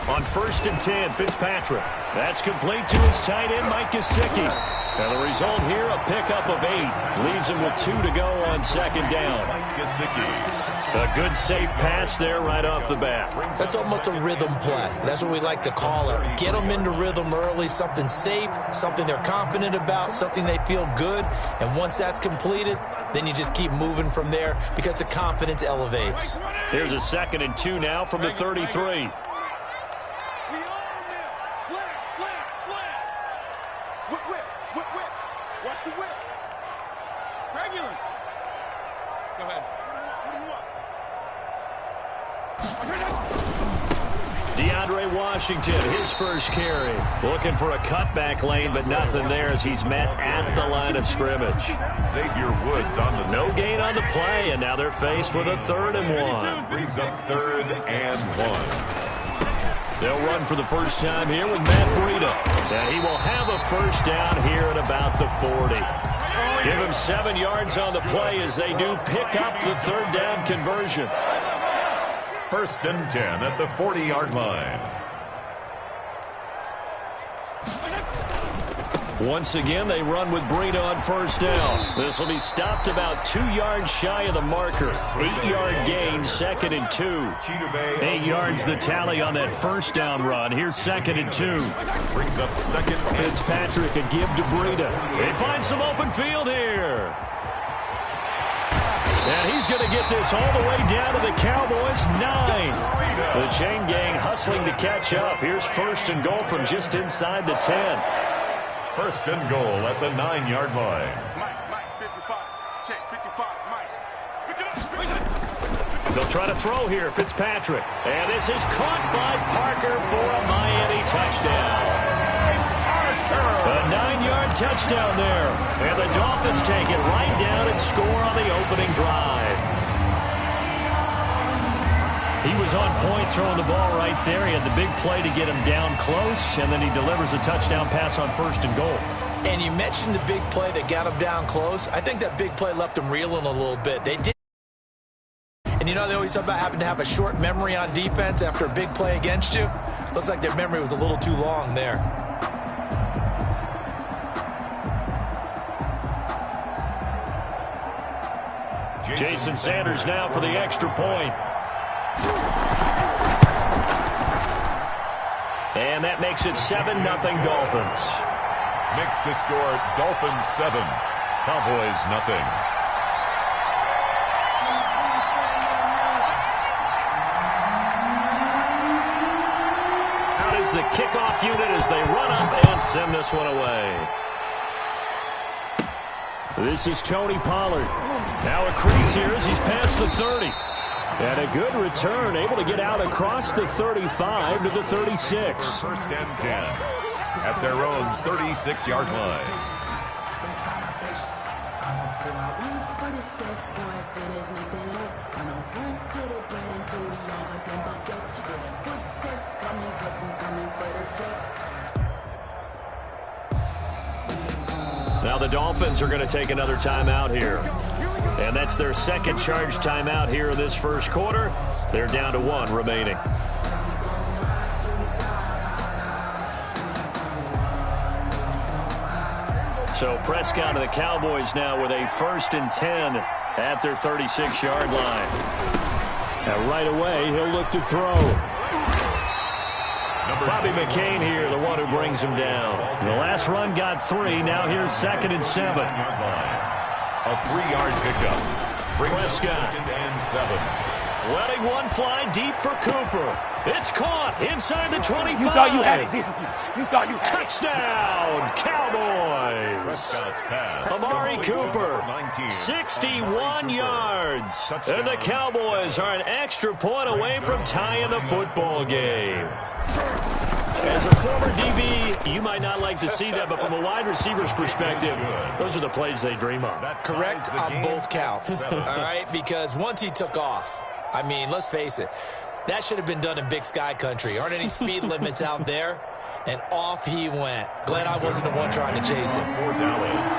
On 1st and 10, Fitzpatrick. That's complete to his tight end, Mike Gesicki. And the result here, a pickup of 8. Leaves him with 2 to go on 2nd down. Mike Gesicki. A good, safe pass there right off the bat. That's almost a rhythm play. That's what we like to call it. Get them into rhythm early, something safe, something they're confident about, something they feel good. And once that's completed, then you just keep moving from there because the confidence elevates. Here's a 2nd and 2 now from the 33. Watch the whip. Regular. Go ahead. What do you want? DeAndre Washington, his first carry. Looking for a cutback lane, but nothing there as he's met at the line of scrimmage. Xavier Woods on the no gain on the play, and now they're faced with a 3rd and 1. Brings up 3rd and 1. They'll run for the first time here with Matt Breida. And he will have a first down here at about the 40. Give him 7 yards on the play as they do pick up the 3rd down conversion. 1st and 10 at the 40-yard line. Once again, they run with Breida on 1st down. This will be stopped about 2 yards shy of the marker. 8-yard gain, 2nd and 2. 8 yards the tally on that 1st down run. Here's 2nd and 2. Brings up 2nd. Fitzpatrick a give to Breida. They find some open field here. And he's going to get this all the way down to the Cowboys' 9. The chain gang hustling to catch up. Here's 1st and goal from just inside the 10. 1st and goal at the 9-yard line. Mike, 55. Check, 55. Mike. Pick it up. They'll try to throw here, Fitzpatrick. And this is caught by Parker for a Miami touchdown. A 9-yard touchdown there. And the Dolphins take it right down and score on the opening drive. He was on point throwing the ball right there. He had the big play to get him down close, and then he delivers a touchdown pass on 1st and goal. And you mentioned the big play that got him down close. I think that big play left him reeling a little bit. They did. And you know, they always talk about having to have a short memory on defense after a big play against you. Looks like their memory was a little too long there. Jason Sanders now for the extra point. And that makes it 7-0 Dolphins. Makes the score Dolphins 7, Cowboys nothing. Out is the kickoff unit as they run up and send this one away. This is Tony Pollard. Now a crease here as he's past the 30. And a good return, able to get out across the 35 to the 36. 1st and 10 at their own 36-yard line. Now the Dolphins are going to take another timeout here. And that's their 2nd charge timeout here in this 1st quarter. They're down to 1 remaining. So Prescott and the Cowboys now with a 1st and 10 at their 36-yard line. Now right away, he'll look to throw. Bobby McCain here, the one who brings him down. The last run got 3. Now here's 2nd and 7. A 3-yard pickup. Prescott. 2nd and 7. Letting one fly deep for Cooper. It's caught inside the 25. You thought you had it. You thought you had it. Touchdown, Cowboys. Prescott's pass. Amari Cooper, 61 yards. And the Cowboys are an extra point away from tying the football game. As a former DB, you might not like to see that, but from a wide receiver's perspective, those are the plays they dream of. Correct on both counts, all right? Because once he took off, I mean, let's face it, that should have been done in Big Sky Country. Aren't any speed limits out there? And off he went. Glad I wasn't the one trying to chase him. For Dallas.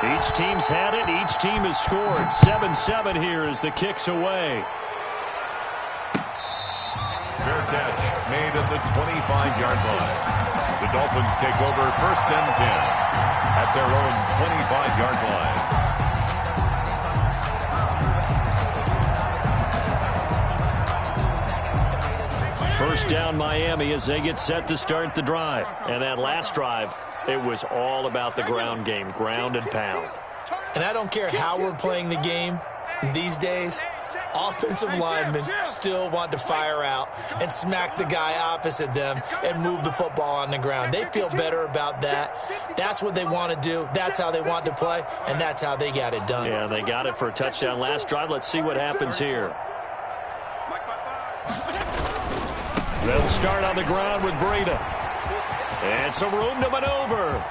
Each team's had it. Each team has scored. 7-7 here as the kick's away. Fair catch made at the 25-yard line. The Dolphins take over 1st and 10 at their own 25-yard line. First down Miami as they get set to start the drive. And that last drive, it was all about the ground game, ground and pound. And I don't care how we're playing the game these days, offensive linemen still want to fire out and smack the guy opposite them and move the football on the ground. They feel better about that. That's what they want to do. That's how they want to play, and that's how they got it done. Yeah, they got it for a touchdown last drive. Let's see what happens here. They'll start on the ground with Breida. And some room to maneuver.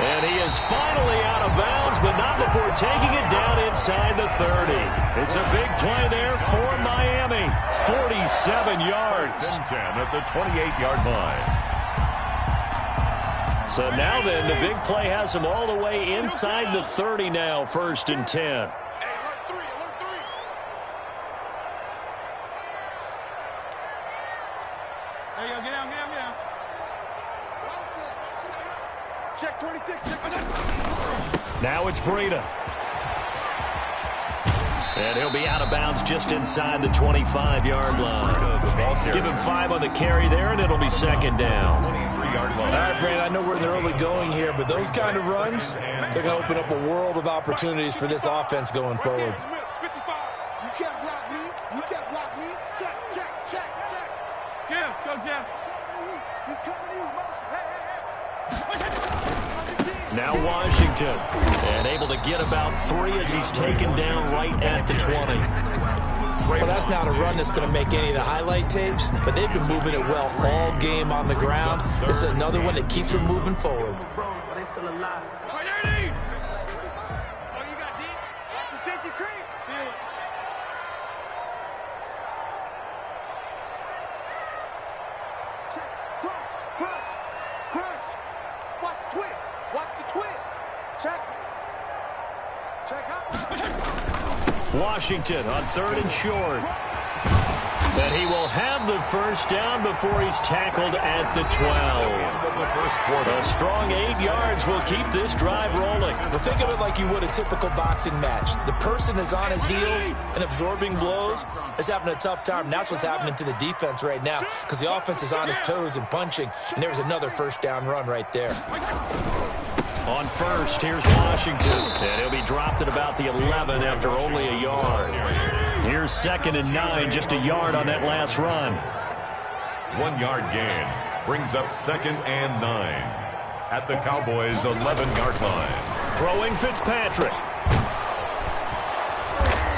And he is finally out of bounds, but not before taking it down inside the 30. It's a big play there for Miami. 47 yards. 10 at the 28-yard line. So now then, the big play has him all the way inside the 30 now, 1st and 10. There you go. Get down, get down, get down. Check 26. Check. Now it's Breida. And he'll be out of bounds just inside the 25-yard line. Give him 5 on the carry there, and it'll be 2nd down. 23-yard line. All right, Brand, I know we're in the early going here, but those kind of runs, they're going to open up a world of opportunities for this offense going forward. 55. You can't block me. You can't block me. Check, check, check, check. Jim, go Jim. He's coming to you. Now Washington, and able to get about 3 as he's taken down right at the 20. Well, that's not a run that's going to make any of the highlight tapes, but they've been moving it well all game on the ground. This is another one that keeps them moving forward. Washington on 3rd and short. And he will have the first down before he's tackled at the 12. A strong 8 yards will keep this drive rolling. Well, think of it like you would a typical boxing match. The person is on his heels and absorbing blows is having a tough time. And that's what's happening to the defense right now because the offense is on his toes and punching. And there's another first down run right there. On first, here's Washington. And he'll be dropped at about the 11 after only a yard. Here's 2nd and 9, just a yard on that last run. 1-yard gain brings up 2nd and 9 at the Cowboys' 11-yard line. Throwing Fitzpatrick.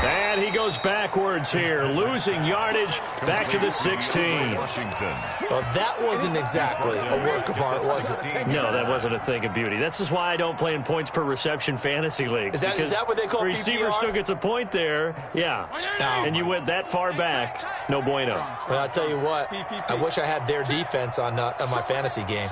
And he goes backwards here, losing yardage back to the 16. Washington. Well, that wasn't exactly a work of art, was it? No, that wasn't a thing of beauty. That's just why I don't play in points per reception fantasy leagues. Is that what they call receiver PPR? Still gets a point there, yeah. And you went that far back, no bueno. Well, I'll tell you what, I wish I had their defense on my fantasy game.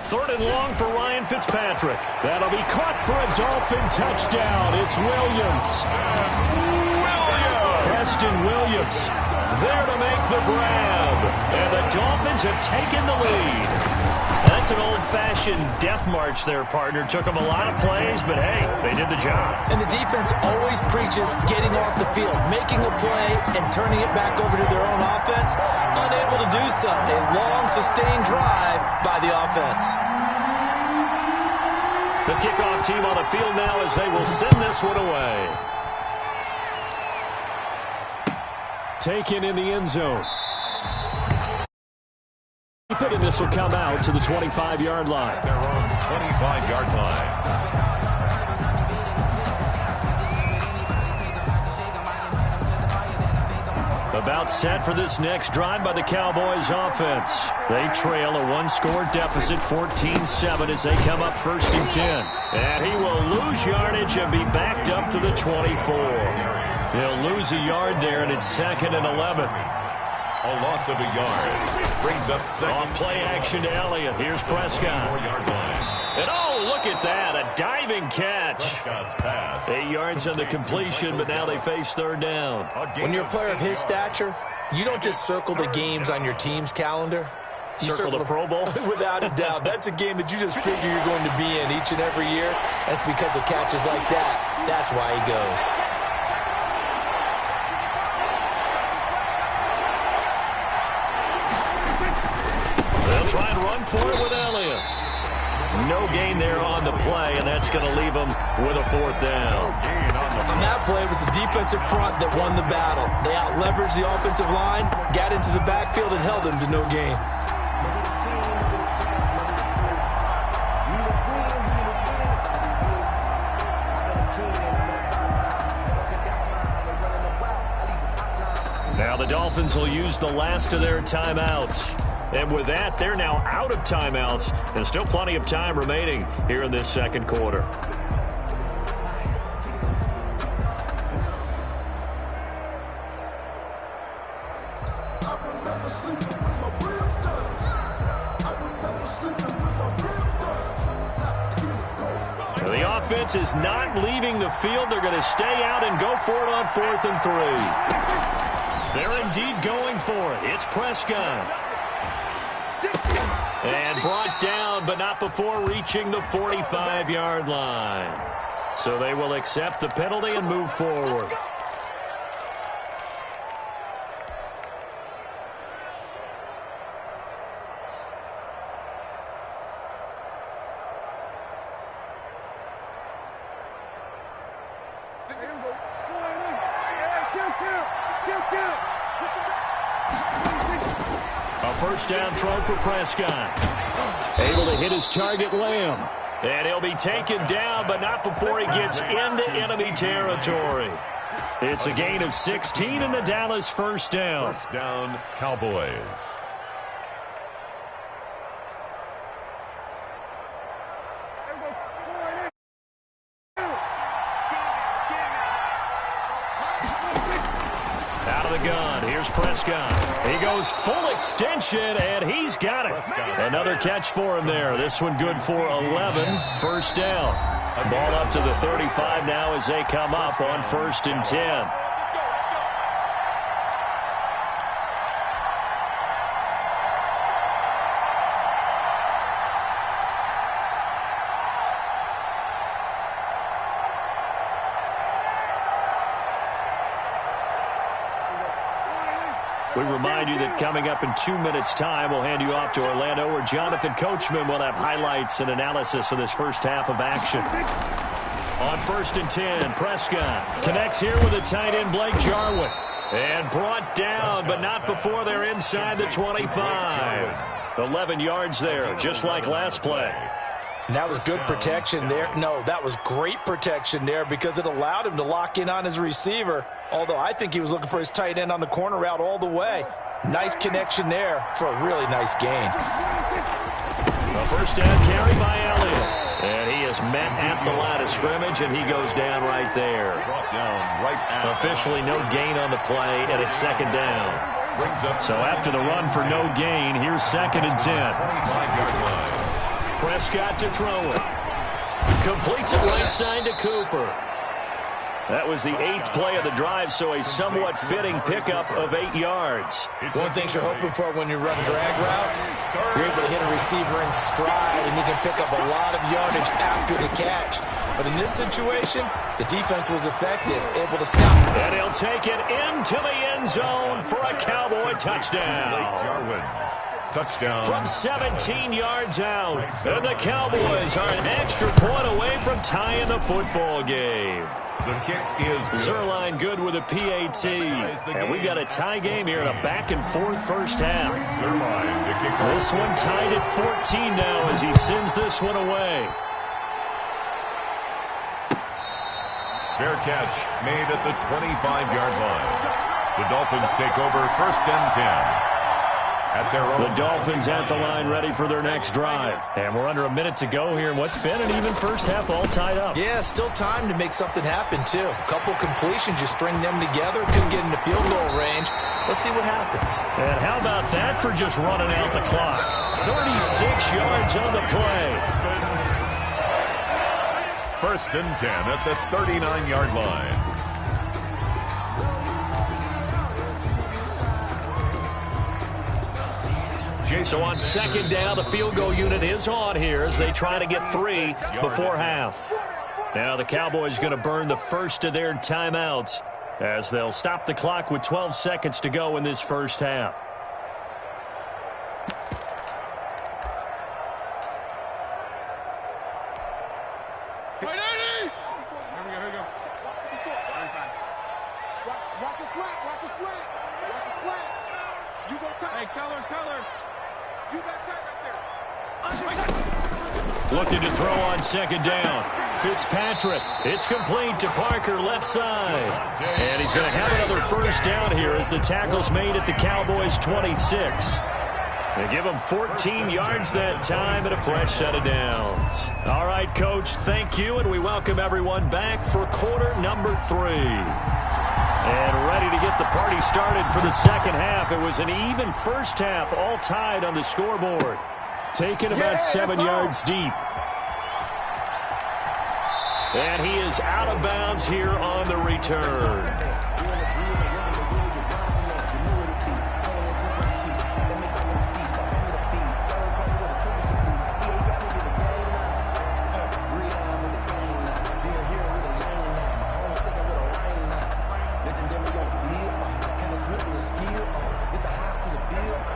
3rd and long for Ryan Fitzpatrick. That'll be caught for a Dolphin touchdown. It's Williams. Preston Williams there to make the grab. And the Dolphins have taken the lead. That's an old-fashioned death march there, partner. Took them a lot of plays, but hey, they did the job. And the defense always preaches getting off the field, making a play, and turning it back over to their own offense. Unable to do so. A long, sustained drive by the offense. The kickoff team on the field now as they will send this one away. Taken in the end zone. And this will come out to the 25-yard line. Their own 25-yard line. About set for this next drive by the Cowboys offense. They trail a one-score deficit, 14-7, as they come up 1st and 10. And he will lose yardage and be backed up to the 24. He'll lose a yard there, and it's 2nd and 11. A loss of a yard. Brings up second. Off play action to Elliott. Here's Prescott. 4-yard line. And oh, look at that. A diving catch. Prescott's pass. 8 yards on the completion, but now they face 3rd down. When you're a player of his stature, you don't just circle the games on your team's calendar. You Circle the Pro Bowl? Without a doubt. That's a game that you just figure you're going to be in each and every year. That's because of catches like that. That's why he goes. They'll try and run for it with Elliott. No gain there on the play, and that's going to leave them with a 4th down. On that play, it was the defensive front that won the battle. They out-leveraged the offensive line, got into the backfield, and held him to no gain. Now the Dolphins will use the last of their timeouts. And with that, they're now out of timeouts. There's still plenty of time remaining here in this 2nd quarter. Now the offense is not leaving the field. They're going to stay out and go for it on 4th and 3. They're indeed going for it. It's Prescott. And brought down, but not before reaching the 45-yard line. So they will accept the penalty and move forward. A 1st down throw for Prescott. Able to hit his target, Lamb. And he'll be taken down, but not before he gets into enemy territory. It's a gain of 16 and the Dallas 1st down. 1st down, Cowboys. Out of the gun, here's Prescott. He goes full extension, and he's got it. Another catch for him there. This one good for 11. 1st down. Ball up to the 35 now as they come up on 1st and 10. We remind you that coming up in 2 minutes' time, we'll hand you off to Orlando, where Jonathan Coachman will have highlights and analysis of this first half of action. On 1st and 10, Prescott connects here with a tight end, Blake Jarwin. And brought down, but not before they're inside the 25. 11 yards there, just like last play. And that was good protection there. No, that was great protection there because it allowed him to lock in on his receiver. Although I think he was looking for his tight end on the corner route all the way. Nice connection there for a really nice gain. A 1st down carry by Elliott. And he is met at the line of scrimmage, and he goes down right there. Officially no gain on the play, and it's 2nd down. So after the run for no gain, here's 2nd and 10. Prescott to throw it. Completes it right side to Cooper. That was the 8th play of the drive, so a somewhat fitting pickup of 8 yards. One thing you're hoping for when you run drag routes, you're able to hit a receiver in stride, and he can pick up a lot of yardage after the catch. But in this situation, the defense was effective, able to stop. And he'll take it into the end zone for a Cowboy touchdown. Touchdown. From 17 yards out. And the Cowboys are an extra point away from tying the football game. The kick is good. Zerline good with a PAT. And we've got a tie game here in a back-and-forth first half. This one tied at 14 now as he sends this one away. Fair catch made at the 25-yard line. The Dolphins take over 1st and 10. at their own. The Dolphins at the line ready for their next drive. And we're under a minute to go here in what's been an even first half, all tied up. Yeah, still time to make something happen, too. A couple completions, you string them together, couldn't get into field goal range. Let's see what happens. And how about that for just running out the clock? 36 yards on the play. First and 10 at the 39-yard line. So on second down, the field goal unit is on here as they try to get 3 before half. Now the Cowboys going to burn the first of their timeouts as they'll stop the clock with 12 seconds to go in this first half. Watch the slant. Watch the slant. Watch the slant. You go tight. Hey, color. You got tight right there. Looking to throw on second down. Fitzpatrick. It's complete to Parker, left side. And he's going to have another first down here as the tackle's made at the Cowboys' 26. They give him 14 yards that time and a fresh set of downs. All right, Coach, thank you, and we welcome everyone back for quarter number 3. And ready to get the party started for the second half. It was an even first half, all tied on the scoreboard. Taken about 7 yards deep. And he is out of bounds here on the return.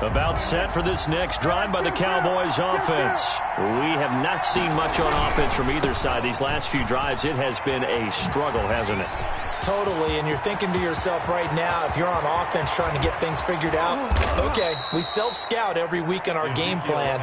About set for this next drive by the Cowboys offense. We have not seen much on offense from either side. These last few drives, it has been a struggle, hasn't it? Totally, and you're thinking to yourself right now, if you're on offense trying to get things figured out, okay, we self-scout every week in our game plan.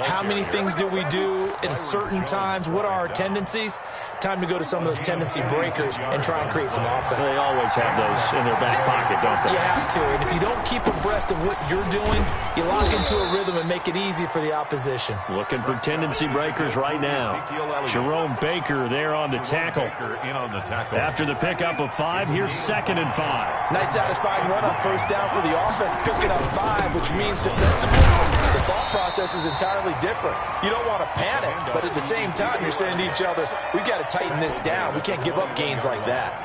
How many things do we do at certain times? What are our tendencies? Time to go to some of those tendency breakers and try and create some offense. They always have those in their back pocket, don't they? You have to, and if you don't keep abreast of what you're doing, you lock into a rhythm and make it easy for the opposition. Looking for tendency breakers right now. Jerome Baker there on the tackle. After the pickup of 5, here's 2nd and 5. Nice satisfying run on first down for the offense, picking up 5, which means defensively, the thought process is entirely different. You don't want to panic, but at the same time, you're saying to each other, we got to tighten this down. We can't give up gains like that.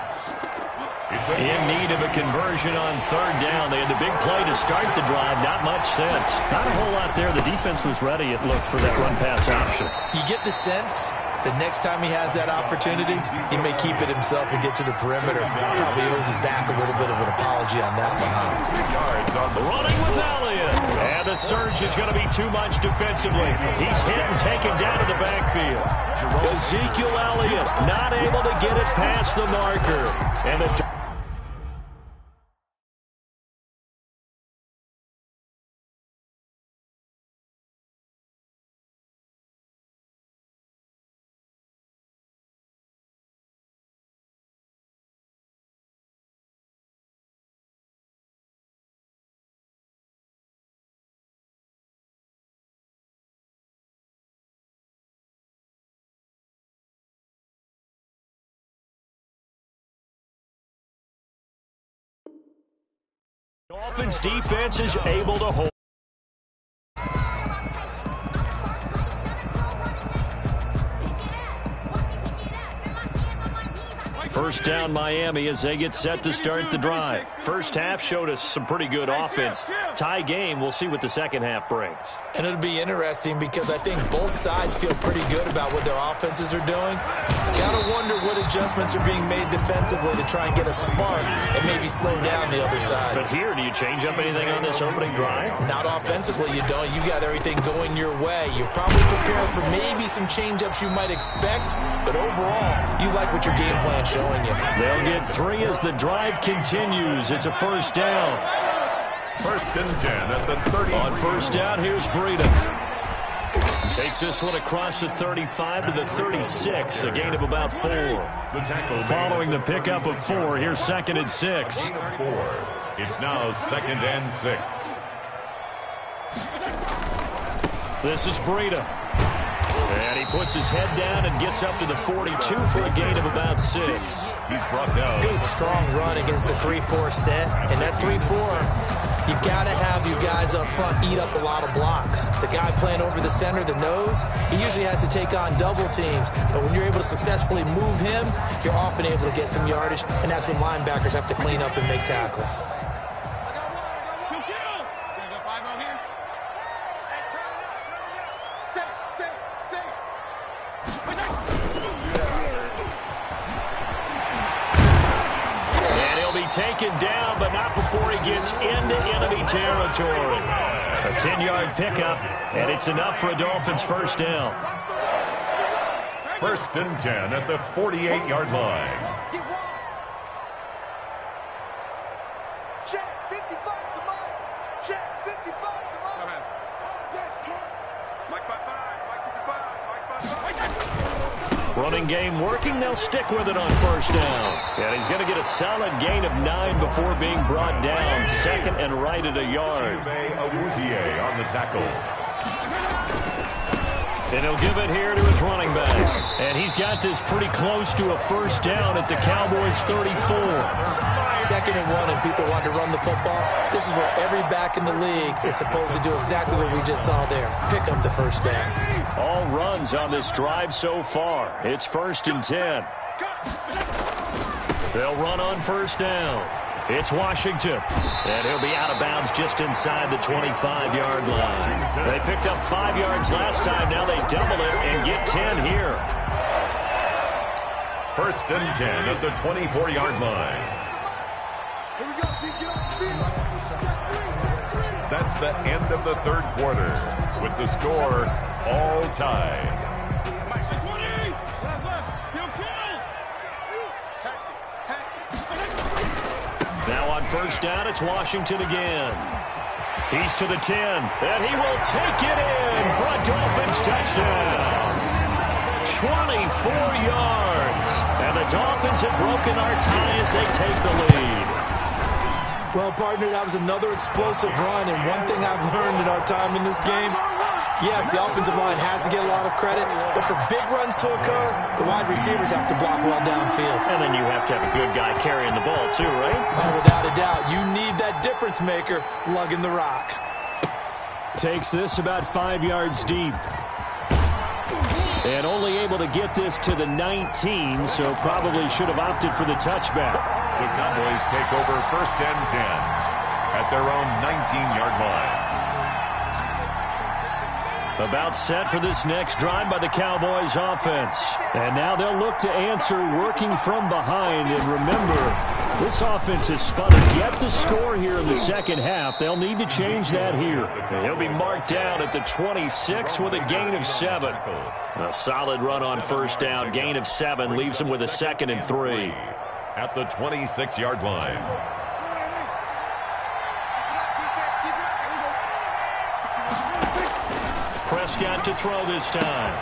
In need of a conversion on 3rd down. They had the big play to start the drive. Not much sense. Not a whole lot there. The defense was ready, it looked, for that run-pass option. You get the sense that next time he has that opportunity, he may keep it himself and get to the perimeter. Probably owes his back a little bit of an apology on that one, huh? Running with Elliott. And the surge is going to be too much defensively. He's hit and taken down to the backfield. Ezekiel Elliott not able to get it past the marker. And the Dolphins defense is able to hold. First down Miami as they get set to start the drive. First half showed us some pretty good offense. Tie game, we'll see what the second half brings. And it'll be interesting because I think both sides feel pretty good about what their offenses are doing. Gotta wonder what adjustments are being made defensively to try and get a spark and maybe slow down the other side. But here, do you change up anything on this opening drive? Not offensively, you don't. You got everything going your way. You're probably prepared for maybe some change-ups you might expect, but overall, you like what your game plan showing you. They'll get 3 as the drive continues. It's a first down. First and 10 at the 30. On first down, here's Breida. Takes this one across the 35 to the 36, a gain of about 4. Following the pickup of 4, here's 2nd and 6. It's now 2nd and 6. This is Breida. And he puts his head down and gets up to the 42 for a gain of about 6. He's brought down. Good, strong run against the 3-4 set. And that 3-4, you've got to have your guys up front eat up a lot of blocks. The guy playing over the center, the nose, he usually has to take on double teams. But when you're able to successfully move him, you're often able to get some yardage. And that's when linebackers have to clean up and make tackles. Taken down, but not before he gets into enemy territory. A 10-yard pickup, and it's enough for a Dolphins first down. 1st and 10 at the 48-yard line. Check 55 to Mike. Check 55 to Mike. Mike 55, Mike 55, Mike 55. Running game working. They'll stick with it on first down. And he's going to get a solid gain of 9 before being brought down. 2nd and right at a yard. On the tackle. And he'll give it here to his running back. And he's got this pretty close to a first down at the Cowboys' 34. 2nd and 1 and people want to run the football. This is where every back in the league is supposed to do exactly what we just saw there. Pick up the first down. All runs on this drive so far. It's 1st and 10. They'll run on first down. It's Washington. And he'll be out of bounds just inside the 25-yard line. They picked up 5 yards last time. Now they double it and get 10 here. 1st and 10 at the 24-yard line. Here we go, Pete, get off the field. Check 3. That's the end of the 3rd quarter, with the score all tied. Mike 20. Left. Field kill. Patch it. Now on first down, it's Washington again. He's to the 10, and he will take it in for a Dolphins touchdown. 24 yards, and the Dolphins have broken our tie as they take the lead. Well, partner, that was another explosive run, and one thing I've learned in our time in this game, yes, the offensive line has to get a lot of credit, but for big runs to occur, the wide receivers have to block well downfield. And then you have to have a good guy carrying the ball too, right? Oh, without a doubt, you need that difference maker lugging the rock. Takes this about 5 yards deep. And only able to get this to the 19, so probably should have opted for the touchback. The Cowboys take over 1st and 10 at their own 19-yard line. About set for this next drive by the Cowboys offense. And now they'll look to answer working from behind. And remember, this offense has spun yet to score here in the second half. They'll need to change that here. He'll be marked down at the 26 with a gain of 7. A solid run on first down. Gain of 7 leaves him with a 2nd and 3. At the 26-yard line. Prescott to throw this time.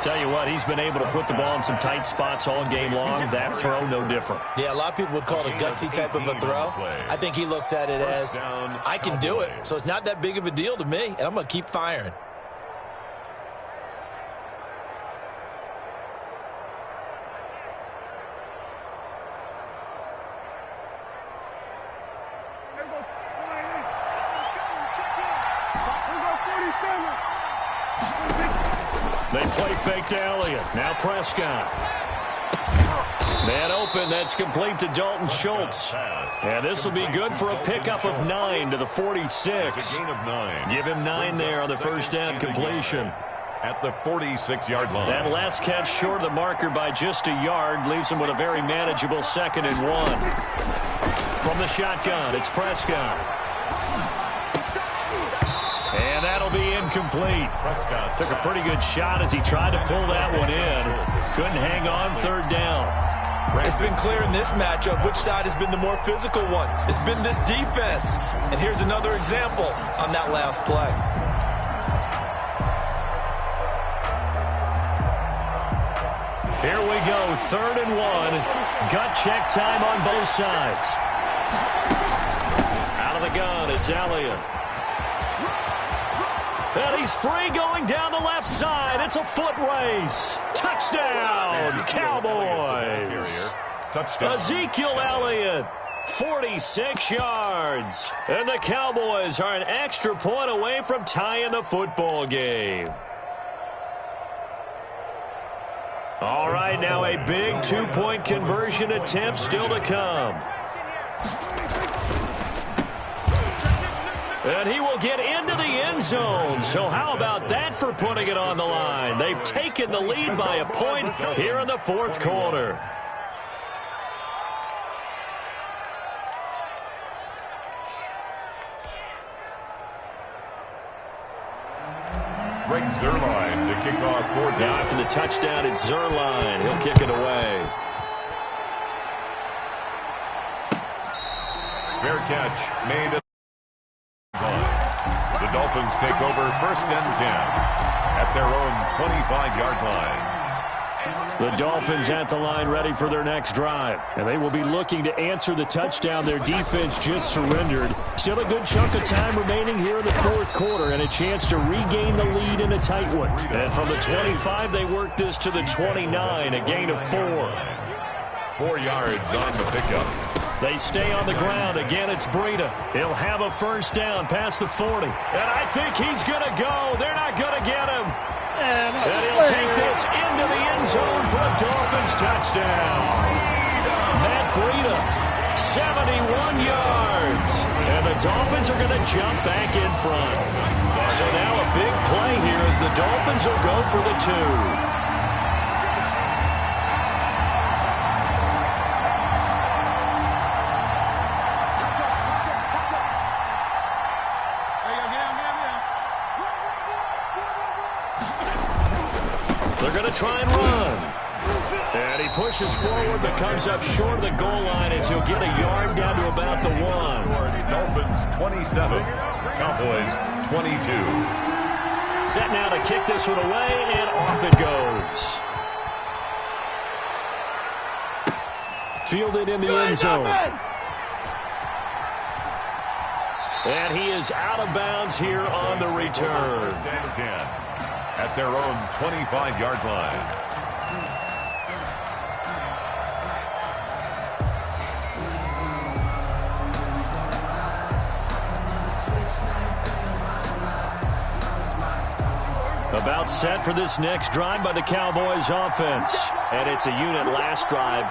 Tell you what, he's been able to put the ball in some tight spots all game long. That throw, no different. Yeah, a lot of people would call it a gutsy type of a throw. I think he looks at it as, I can do it, so it's not that big of a deal to me, and I'm going to keep firing. They play fake to Elliott. Now Prescott. Man open. That's complete to Dalton Schultz. And this will be good for a pickup of 9 to the 46. Give him 9 there on the first down completion. At the 46-yard line. That last catch short of the marker by just a yard leaves him with a very manageable 2nd and 1. From the shotgun, it's Prescott. And that'll be incomplete. Prescott took a pretty good shot as he tried to pull that one in. Couldn't hang on, 3rd down. It's been clear in this matchup which side has been the more physical one. It's been this defense. And here's another example on that last play. Here we go, 3rd and 1. Gut check time on both sides. Out of the gun, it's Elliott. And he's free going down the left side. It's a foot race. Touchdown, Cowboys. Touchdown. Ezekiel Elliott, 46 yards. And the Cowboys are an extra point away from tying the football game. All right, now a big two-point conversion attempt still to come. And he will get into the end zone. So how about that for putting it on the line? They've taken the lead by a point here in the fourth quarter. Greg Zuerlein to kick off fourth down. Now after the touchdown, it's Zuerlein. He'll kick it away. Fair catch made. The Dolphins take over first and 10 at their own 25-yard line. The Dolphins at the line ready for their next drive. And they will be looking to answer the touchdown their defense just surrendered. Still a good chunk of time remaining here in the fourth quarter and a chance to regain the lead in a tight one. And from the 25, they work this to the 29, a gain of 4. 4 yards on the pickup. They stay on the ground. Again, it's Breida. He'll have a first down past the 40. And I think he's going to go. They're not going to get him. And he'll take this into the end zone for a Dolphins touchdown. Matt Breida, 71 yards. And the Dolphins are going to jump back in front. So now a big play here as the Dolphins will go for the 2. Try and run. And he pushes forward but comes up short of the goal line as he'll get a yard down to about the 1. Dolphins 27, Cowboys 22. Set now to kick this one away, and off it goes. Fielded in the end zone. And he is out of bounds here on the return. First and 10. At their own 25-yard line. About set for this next drive by the Cowboys offense. And it's a unit last drive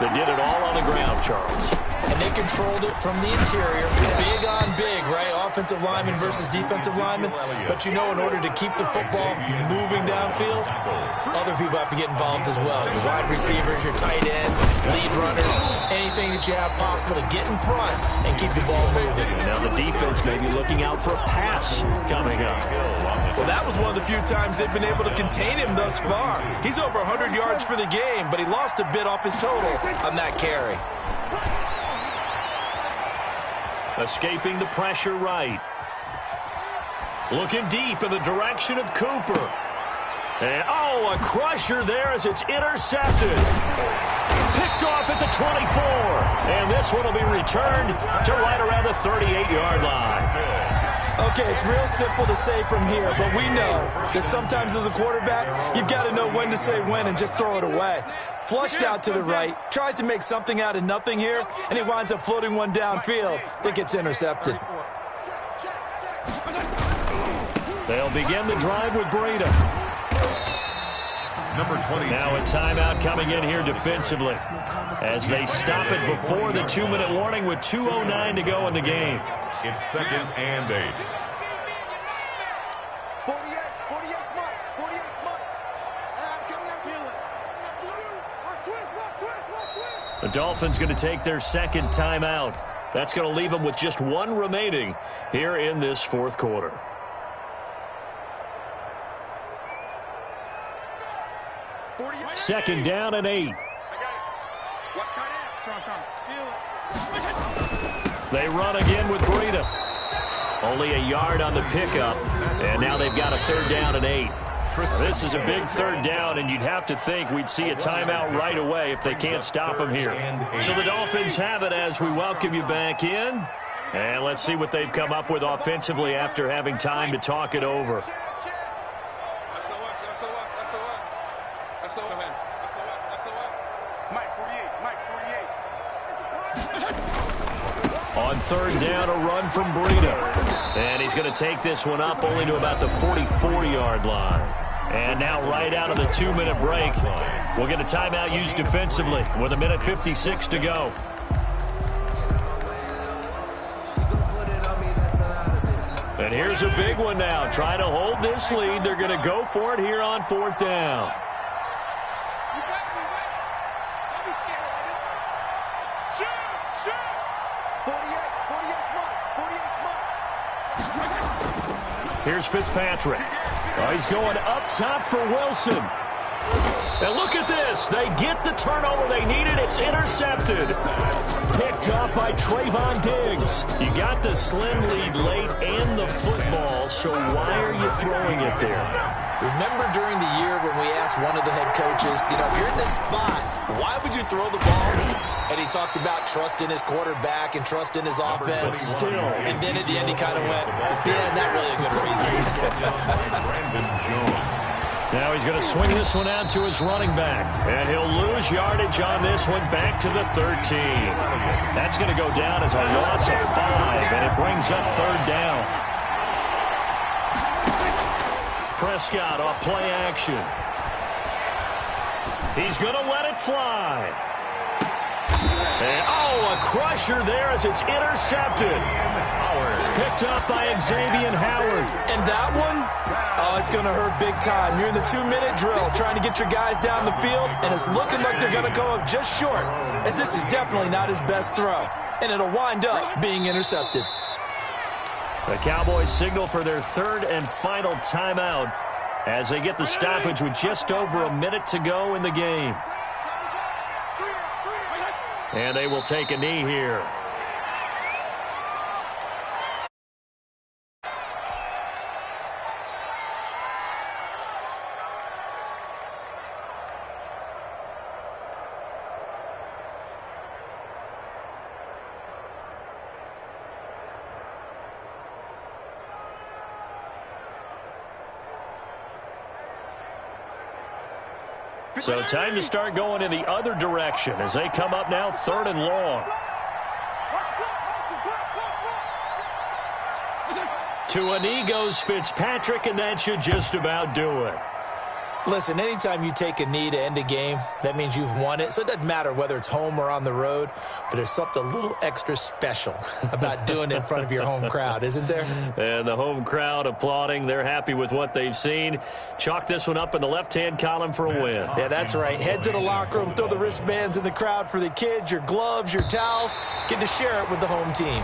that did it all on the ground, Charles. And they controlled it from the interior. Big on big, right? Offensive lineman versus defensive lineman. But you know, in order to keep the football moving downfield, other people have to get involved as well. Your wide receivers, your tight ends, lead runners, anything that you have possible to get in front and keep the ball moving. Now the defense may be looking out for a pass coming up. Well, that was one of the few times they've been able to contain him thus far. He's over 100 yards for the game, but he lost a bit off his total on that carry. Escaping the pressure right. Looking deep in the direction of Cooper. And, a crusher there as it's intercepted. Picked off at the 24. And this one will be returned to right around the 38-yard line. Okay, it's real simple to say from here, but we know that sometimes as a quarterback, you've got to know when to say when and just throw it away. Flushed out to the right, tries to make something out of nothing here, and he winds up floating one downfield that gets intercepted. They'll begin the drive with Breida. Number 20. Now a timeout coming in here defensively as they stop it before the 2-minute warning with 2:09 to go in the game. It's 2nd and 8. 48 Mike. I'm coming out to you. Twist. The Dolphins going to take their second timeout. That's going to leave them with just one remaining here in this fourth quarter. Second down and 8. They run again with Breida. Only a yard on the pickup, and now they've got a 3rd down and 8. This is a big 3rd down, and you'd have to think we'd see a timeout right away if they can't stop them here. So the Dolphins have it as we welcome you back in. And let's see what they've come up with offensively after having time to talk it over. On third down, a run from Breida. And he's going to take this one up only to about the 44-yard line. And now right out of the 2-minute break, we'll get a timeout used defensively with 1:56 to go. And here's a big one now. Trying to hold this lead. They're going to go for it here on fourth down. Here's Fitzpatrick. Oh, he's going up top for Wilson. And look at this. They get the turnover they needed. It's intercepted. Picked up by Trayvon Diggs. You got the slim lead late and the football, so why are you throwing it there? Remember during the year when we asked one of the head coaches, you know, if you're in this spot, why would you throw the ball? And he talked about trust in his quarterback and trust in his offense. And then at the end he kind of went, yeah, not really a good reason. Now he's going to swing this one out to his running back. And he'll lose yardage on this one back to the 13. That's going to go down as a loss of 5, and it brings up third down. Prescott off play action. He's going to let it fly. And, a crusher there as it's intercepted. Picked up by Xavier Howard. And that one, it's going to hurt big time. You're in the 2-minute drill trying to get your guys down the field, and it's looking like they're going to go up just short, as this is definitely not his best throw. And it'll wind up being intercepted. The Cowboys signal for their third and final timeout as they get the stoppage with just over a minute to go in the game. And they will take a knee here. So time to start going in the other direction as they come up now third and long. To a knee goes Fitzpatrick, and that should just about do it. Listen, anytime you take a knee to end a game, that means you've won it. So it doesn't matter whether it's home or on the road, but there's something a little extra special about doing it in front of your home crowd, isn't there? And the home crowd applauding. They're happy with what they've seen. Chalk this one up in the left-hand column for a win. Yeah, that's right. Head to the locker room, throw the wristbands in the crowd for the kids, your gloves, your towels. Get to share it with the home team.